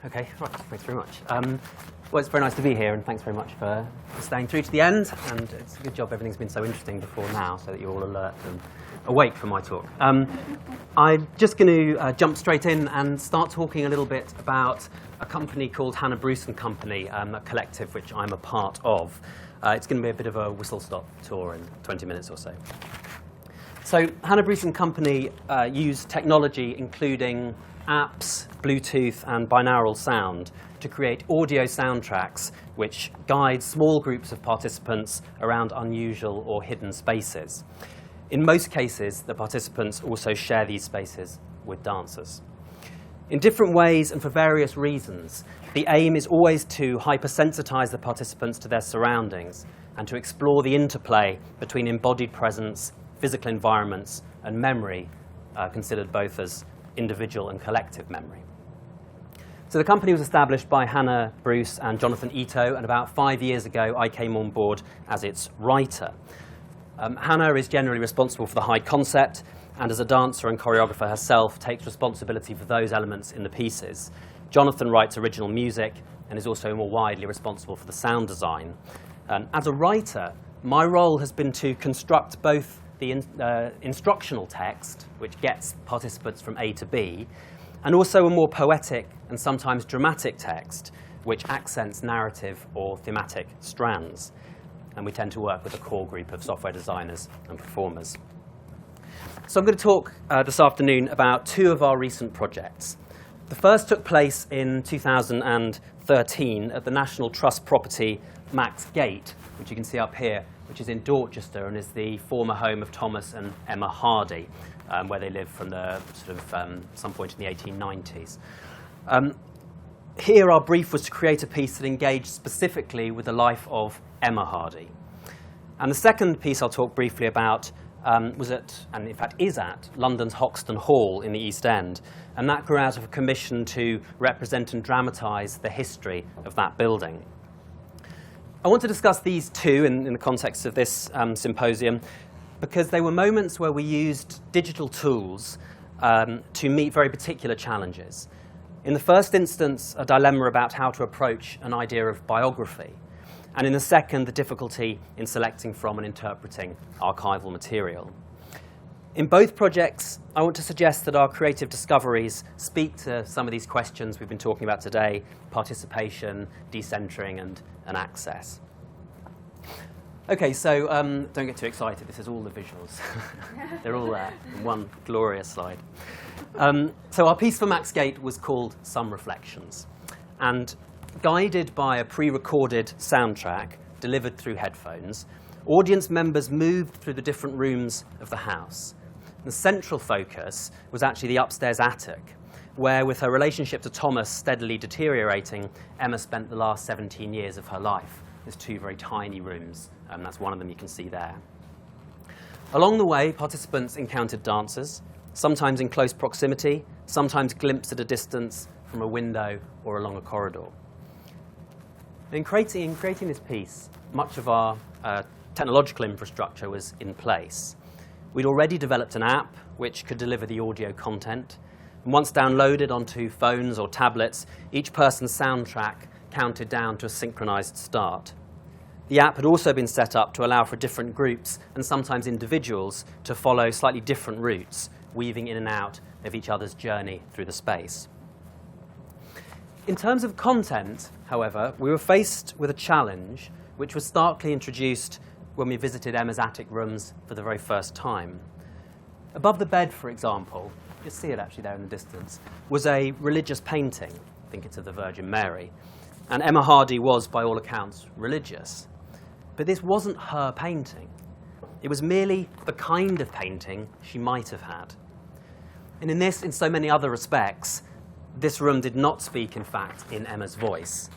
Okay, right, thanks very much. Well, it's very nice to be here, and thanks very much for staying through to the end. And it's a good job everything's been so interesting before now, so that you're all alert and awake for my talk. I'm just going to jump straight in and start talking a little bit about a company called Hannah Bruce & Company, a collective which I'm a part of. It's going to be a bit of a whistle-stop tour in 20 minutes or so. So Hannah Bruce & Company use technology including apps, Bluetooth, and binaural sound to create audio soundtracks which guide small groups of participants around unusual or hidden spaces. In most cases, the participants also share these spaces with dancers. In different ways and for various reasons, the aim is always to hypersensitize the participants to their surroundings and to explore the interplay between embodied presence, physical environments, and memory, considered both as individual and collective memory. So the company was established by Hannah Bruce and Jonathan Ito, and about 5 years ago I came on board as its writer. Hannah is generally responsible for the high concept, and as a dancer and choreographer herself takes responsibility for those elements in the pieces. Jonathan writes original music and is also more widely responsible for the sound design. As a writer, my role has been to construct both the instructional text, which gets participants from A to B, and also a more poetic and sometimes dramatic text, which accents narrative or thematic strands. And we tend to work with a core group of software designers and performers. So I'm going to talk this afternoon about two of our recent projects. The first took place in 2013 at the National Trust property Max Gate, which you can see up here, which is in Dorchester and is the former home of Thomas and Emma Hardy, where they lived from the some point in the 1890s. Here our brief was to create a piece that engaged specifically with the life of Emma Hardy. And the second piece I'll talk briefly about was at, and in fact is at, London's Hoxton Hall in the East End. And that grew out of a commission to represent and dramatise the history of that building. I want to discuss these two in the context of this symposium because they were moments where we used digital tools to meet very particular challenges. In the first instance, a dilemma about how to approach an idea of biography, and in the second, the difficulty in selecting from and interpreting archival material. In both projects, I want to suggest that our creative discoveries speak to some of these questions we've been talking about today: participation, decentering, and access. OK, so don't get too excited. This is all the visuals. They're all there in one glorious slide. So our piece for Max Gate was called Some Reflections. And guided by a pre-recorded soundtrack delivered through headphones, audience members moved through the different rooms of the house. The central focus was actually the upstairs attic, where, with her relationship to Thomas steadily deteriorating, Emma spent the last 17 years of her life. There's two very tiny rooms, and that's one of them you can see there. Along the way, participants encountered dancers, sometimes in close proximity, sometimes glimpsed at a distance from a window or along a corridor. In creating this piece, much of our technological infrastructure was in place. We'd already developed an app which could deliver the audio content. And once downloaded onto phones or tablets, each person's soundtrack counted down to a synchronized start. The app had also been set up to allow for different groups and sometimes individuals to follow slightly different routes, weaving in and out of each other's journey through the space. In terms of content, however, we were faced with a challenge which was starkly introduced when we visited Emma's attic rooms for the very first time. Above the bed, for example, you see it actually there in the distance, was a religious painting. I think it's of the Virgin Mary. And Emma Hardy was, by all accounts, religious. But this wasn't her painting. It was merely the kind of painting she might have had. And in this, in so many other respects, this room did not speak, in fact, in Emma's voice.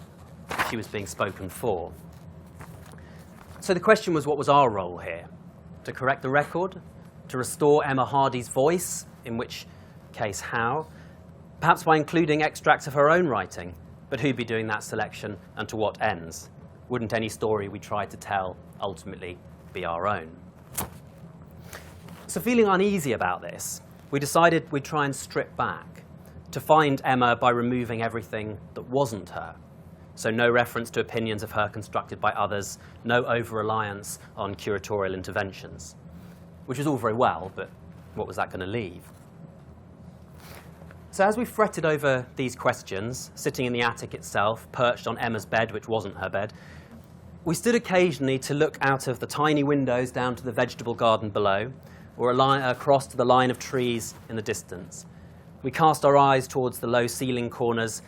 She was being spoken for. So the question was, what was our role here? To correct the record? To restore Emma Hardy's voice? In which case, how? Perhaps by including extracts of her own writing. But who'd be doing that selection, and to what ends? Wouldn't any story we tried to tell ultimately be our own? So feeling uneasy about this, we decided we'd try and strip back, to find Emma by removing everything that wasn't her. So no reference to opinions of her constructed by others, no over-reliance on curatorial interventions, which is all very well, but what was that going to leave? So as we fretted over these questions, sitting in the attic itself, perched on Emma's bed, which wasn't her bed, we stood occasionally to look out of the tiny windows down to the vegetable garden below, or across to the line of trees in the distance. We cast our eyes towards the low ceiling corners.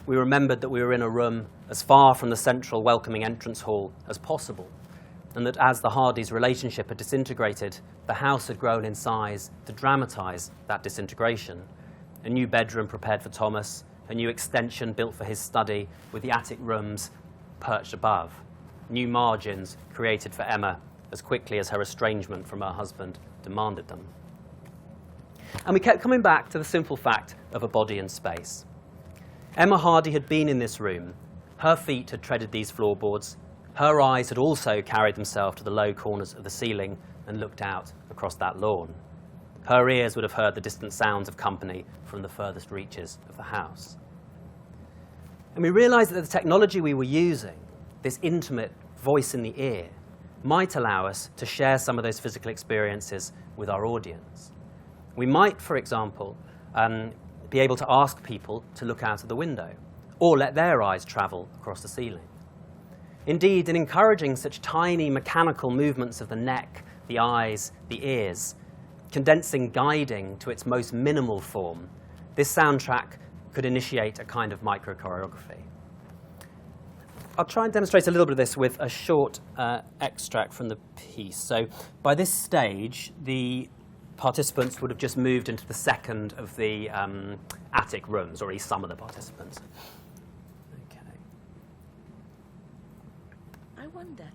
We remembered that we were in a room as far from the central welcoming entrance hall as possible, and that as the Hardys' relationship had disintegrated, the house had grown in size to dramatise that disintegration. A new bedroom prepared for Thomas, a new extension built for his study with the attic rooms perched above, new margins created for Emma as quickly as her estrangement from her husband demanded them. And we kept coming back to the simple fact of a body in space. Emma Hardy had been in this room. Her feet had treaded these floorboards. Her eyes had also carried themselves to the low corners of the ceiling and looked out across that lawn. Her ears would have heard the distant sounds of company from the furthest reaches of the house. And we realised that the technology we were using, this intimate voice in the ear, might allow us to share some of those physical experiences with our audience. We might, for example, be able to ask people to look out of the window, or let their eyes travel across the ceiling. Indeed, in encouraging such tiny mechanical movements of the neck, the eyes, the ears, condensing guiding to its most minimal form, this soundtrack could initiate a kind of micro-choreography. I'll try and demonstrate a little bit of this with a short extract from the piece. So by this stage, the participants would have just moved into the second of the attic rooms, or at least some of the participants. Okay. I wonder,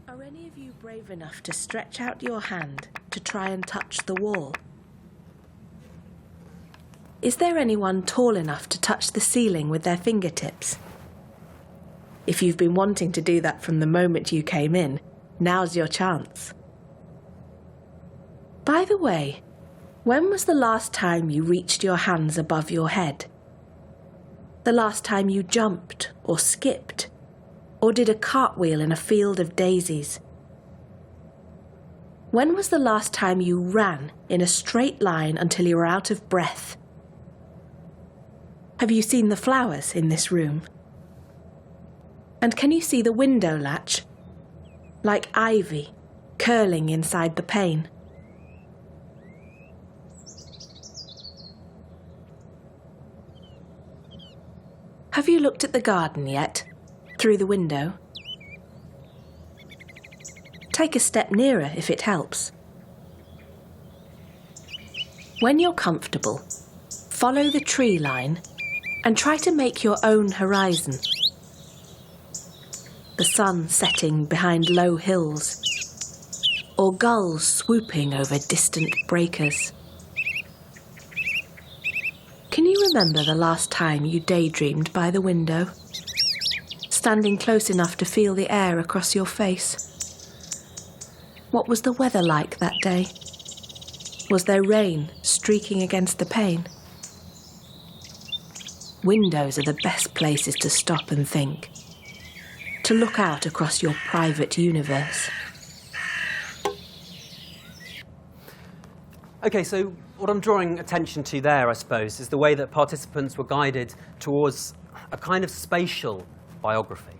are any of you brave enough to stretch out your hand to try and touch the wall? Is there anyone tall enough to touch the ceiling with their fingertips? If you've been wanting to do that from the moment you came in, now's your chance. By the way, when was the last time you reached your hands above your head? The last time you jumped or skipped, or did a cartwheel in a field of daisies? When was the last time you ran in a straight line until you were out of breath? Have you seen the flowers in this room? And can you see the window latch, like ivy curling inside the pane? Have you looked at the garden yet, through the window? Take a step nearer if it helps. When you're comfortable, follow the tree line and try to make your own horizon. The sun setting behind low hills, or gulls swooping over distant breakers. Can you remember the last time you daydreamed by the window, standing close enough to feel the air across your face? What was the weather like that day? Was there rain streaking against the pane? Windows are the best places to stop and think, to look out across your private universe. Okay, so what I'm drawing attention to there, I suppose, is the way that participants were guided towards a kind of spatial biography.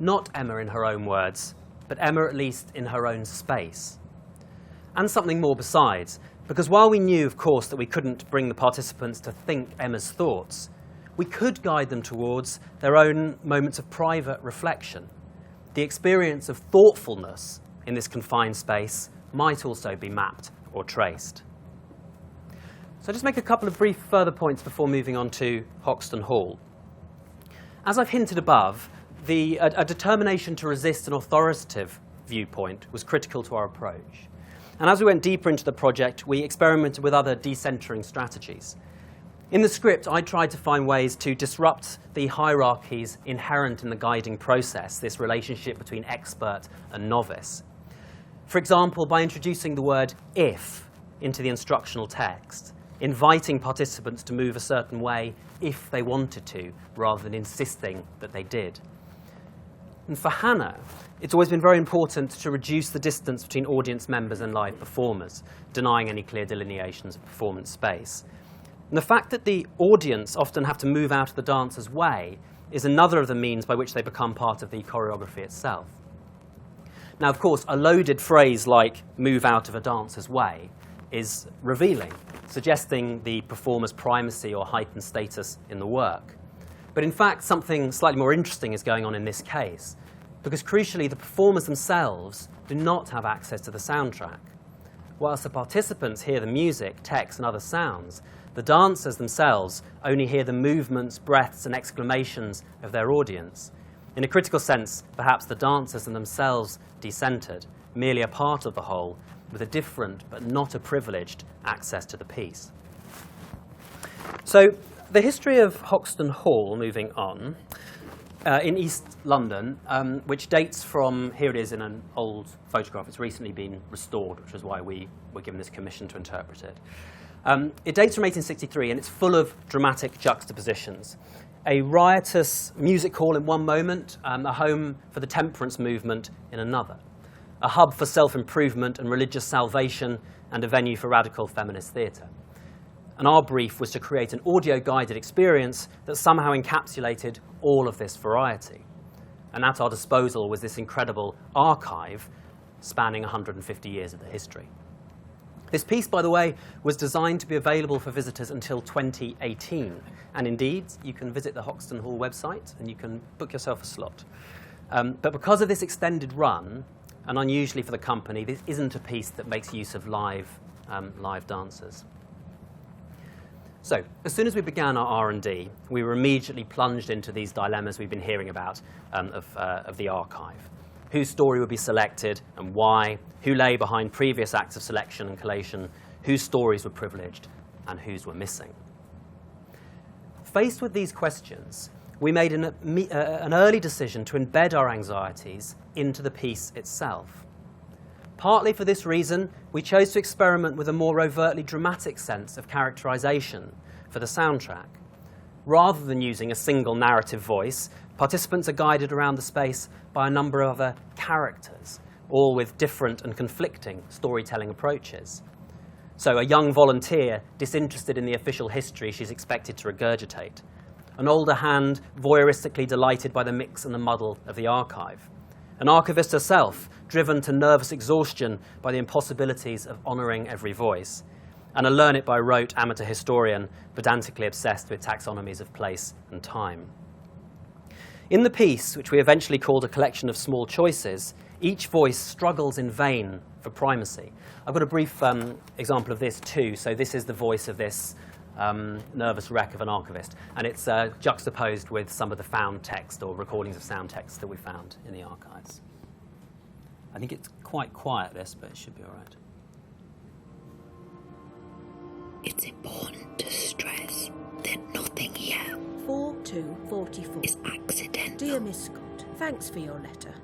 Not Emma in her own words, but Emma at least in her own space. And something more besides, because while we knew, of course, that we couldn't bring the participants to think Emma's thoughts, we could guide them towards their own moments of private reflection. The experience of thoughtfulness in this confined space might also be mapped or traced. So I'll just make a couple of brief further points before moving on to Hoxton Hall. As I've hinted above, a determination to resist an authoritative viewpoint was critical to our approach. And as we went deeper into the project, we experimented with other decentering strategies. In the script, I tried to find ways to disrupt the hierarchies inherent in the guiding process, this relationship between expert and novice. For example, by introducing the word if into the instructional text, inviting participants to move a certain way if they wanted to, rather than insisting that they did. And for Hannah, it's always been very important to reduce the distance between audience members and live performers, denying any clear delineations of performance space. And the fact that the audience often have to move out of the dancer's way is another of the means by which they become part of the choreography itself. Now, of course, a loaded phrase like move out of a dancer's way is revealing, suggesting the performer's primacy or heightened status in the work. But in fact, something slightly more interesting is going on in this case, because crucially, the performers themselves do not have access to the soundtrack. Whilst the participants hear the music, text, and other sounds, the dancers themselves only hear the movements, breaths, and exclamations of their audience. In a critical sense, perhaps the dancers are themselves decentered, merely a part of the whole, with a different but not a privileged access to the piece. So the history of Hoxton Hall, moving on, in East London, which dates from, here it is in an old photograph, it's recently been restored, which is why we were given this commission to interpret it. It dates from 1863 and it's full of dramatic juxtapositions. A riotous music hall in one moment, a home for the temperance movement in another, a hub for self-improvement and religious salvation, and a venue for radical feminist theatre. And our brief was to create an audio-guided experience that somehow encapsulated all of this variety. And at our disposal was this incredible archive spanning 150 years of the history. This piece, by the way, was designed to be available for visitors until 2018. And indeed, you can visit the Hoxton Hall website and you can book yourself a slot. But because of this extended run, and unusually for the company, this isn't a piece that makes use of live dancers. So, as soon as we began our R&D, we were immediately plunged into these dilemmas we've been hearing about of the archive. Whose story would be selected and why, who lay behind previous acts of selection and collation, whose stories were privileged and whose were missing. Faced with these questions, we made an early decision to embed our anxieties into the piece itself. Partly for this reason, we chose to experiment with a more overtly dramatic sense of characterization for the soundtrack. Rather than using a single narrative voice, participants are guided around the space by a number of other characters, all with different and conflicting storytelling approaches. So a young volunteer disinterested in the official history she's expected to regurgitate. An older hand voyeuristically delighted by the mix and the muddle of the archive. An archivist herself driven to nervous exhaustion by the impossibilities of honouring every voice. And a learn-it-by-rote amateur historian pedantically obsessed with taxonomies of place and time. In the piece, which we eventually called A Collection of Small Choices, each voice struggles in vain for primacy. I've got a brief example of this too. So this is the voice of this nervous wreck of an archivist, and it's juxtaposed with some of the found text or recordings of sound text that we found in the archives. I think it's quite quiet, this, but it should be all right. It's important to stress that nothing here 4244 is accidental. Dear Miss Scott, thanks for your letter.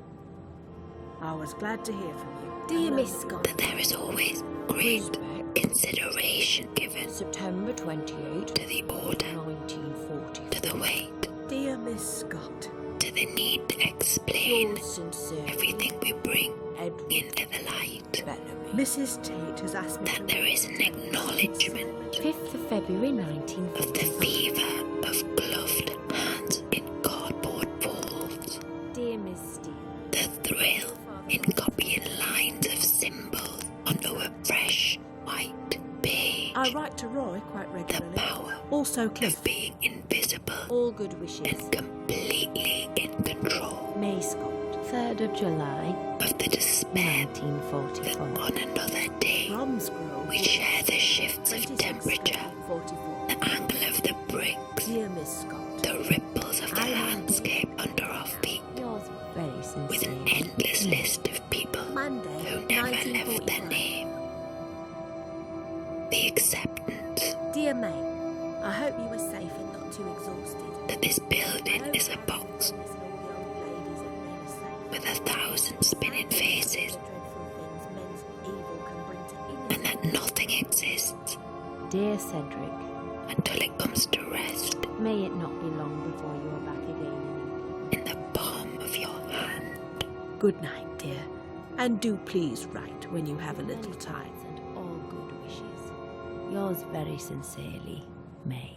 I was glad to hear from you. Dear Miss Scott, That there is always great Respect. consideration given September 28, to the order, 1940. to the weight, Dear Miss Scott, to the need to explain Yours sincerely, everything we bring Edward into the light. Bellamy. Mrs. Tate has asked me That there is an acknowledgement 5th of February of the 1945. fever of gloved hands in cardboard folds, Dear Miss Steele, the thrill in copying lines of symbols onto a fresh white page, I write to Roy quite the regularly. power Also Cliff. of being invisible all good wishes. and completely in control May Scott, 3rd of July of the despair that 1944. on another day Bromsgrove. we share the shifts of 26 temperature, 44. the angle of the bricks, Dear Miss Scott, the ripples of the I am landscape under our feet, Yours very with an sincerely, endless list of people Monday, who never left their 1945. name. The acceptance Dear May, I hope you were safe and not too exhausted. that this I building hope is a box and all the old ladies and men are safe. with 1,000 spinning faces, The dreadful things men's evil can bring to and that nothing exists Dear Cedric, until it comes to rest may it not be long before you are back again in England. in the palm of your hand. Good night, dear. And do please write when you have a little Many time. thanks and all good wishes. Yours very sincerely, May.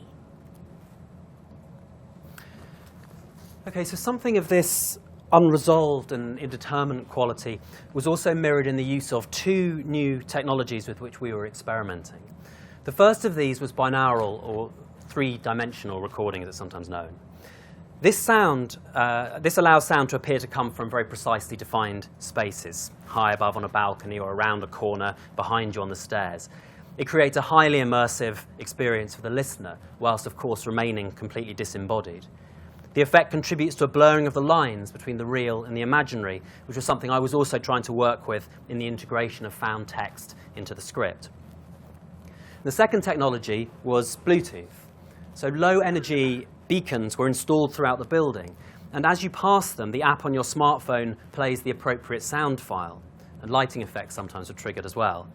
Okay, so something of this unresolved and indeterminate quality was also mirrored in the use of two new technologies with which we were experimenting. The first of these was binaural, or three-dimensional recording, as it's sometimes known. This allows sound to appear to come from very precisely defined spaces, high above on a balcony or around a corner, behind you on the stairs. It creates a highly immersive experience for the listener, whilst of course remaining completely disembodied. The effect contributes to a blurring of the lines between the real and the imaginary, which was something I was also trying to work with in the integration of found text into the script. The second technology was Bluetooth. So low-energy beacons were installed throughout the building, and as you pass them, the app on your smartphone plays the appropriate sound file, and lighting effects sometimes are triggered as well.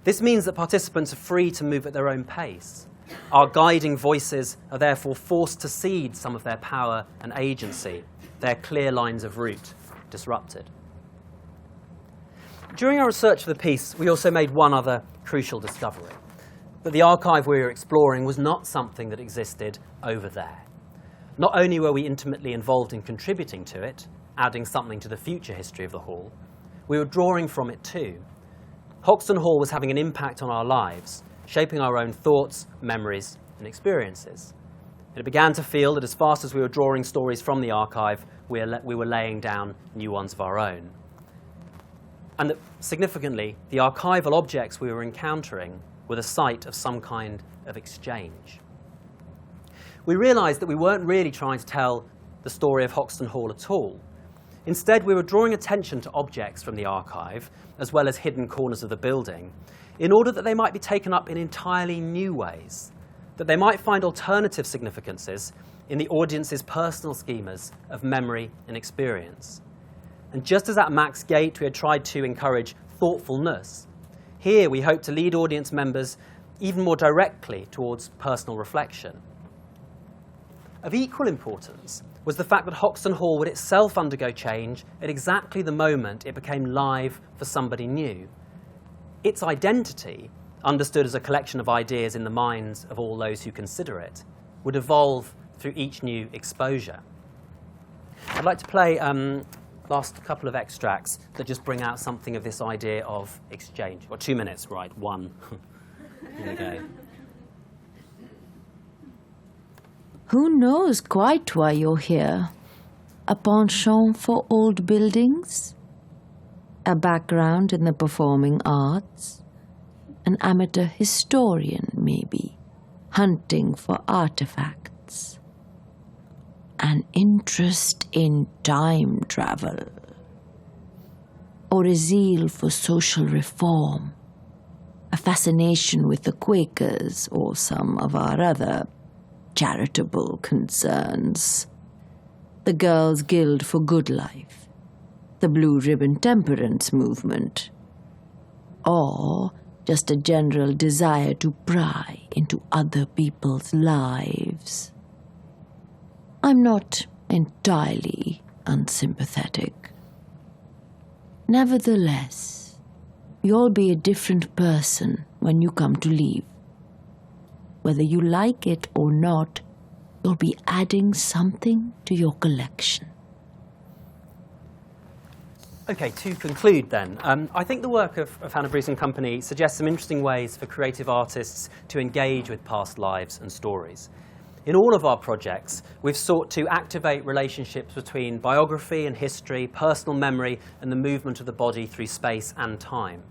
This means that participants are free to move at their own pace. Our guiding voices are therefore forced to cede some of their power and agency, their clear lines of route disrupted. During our research for the piece, we also made one other crucial discovery, that the archive we were exploring was not something that existed over there. Not only were we intimately involved in contributing to it, adding something to the future history of the hall, we were drawing from it too. Hoxton Hall was having an impact on our lives, shaping our own thoughts, memories, and experiences. And it began to feel that as fast as we were drawing stories from the archive, we were laying down new ones of our own. And that, significantly, the archival objects we were encountering were the site of some kind of exchange. We realised that we weren't really trying to tell the story of Hoxton Hall at all. Instead, we were drawing attention to objects from the archive, as well as hidden corners of the building, in order that they might be taken up in entirely new ways, that they might find alternative significances in the audience's personal schemas of memory and experience. And just as at Max Gate we had tried to encourage thoughtfulness, here we hope to lead audience members even more directly towards personal reflection. Of equal importance was the fact that Hoxton Hall would itself undergo change at exactly the moment it became live for somebody new. Its identity, understood as a collection of ideas in the minds of all those who consider it, would evolve through each new exposure. I'd like to play last couple of extracts that just bring out something of this idea of exchange. Well, 2 minutes, right, one. Here we go. Who knows quite why you're here? A penchant for old buildings? A background in the performing arts? An amateur historian, maybe, hunting for artifacts? An interest in time travel? Or a zeal for social reform? A fascination with the Quakers or some of our other charitable concerns? The Girls' Guild for Good Life? The Blue Ribbon Temperance Movement? Or just a general desire to pry into other people's lives? I'm not entirely unsympathetic. Nevertheless, you'll be a different person when you come to leave. Whether you like it or not, you'll be adding something to your collection. Okay, to conclude then, I think the work of Hannah Bruce and Company suggests some interesting ways for creative artists to engage with past lives and stories. In all of our projects, we've sought to activate relationships between biography and history, personal memory, and the movement of the body through space and time.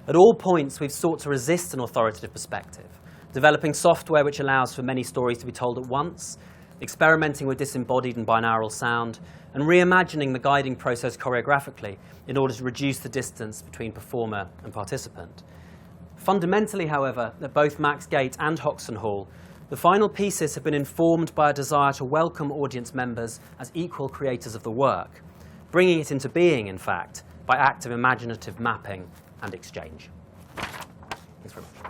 At all points, we've sought to resist an authoritative perspective, developing software which allows for many stories to be told at once, experimenting with disembodied and binaural sound, and reimagining the guiding process choreographically in order to reduce the distance between performer and participant. Fundamentally, however, at both Max Gate and Hoxton Hall, the final pieces have been informed by a desire to welcome audience members as equal creators of the work, bringing it into being, in fact, by active imaginative mapping and exchange. Thanks very much.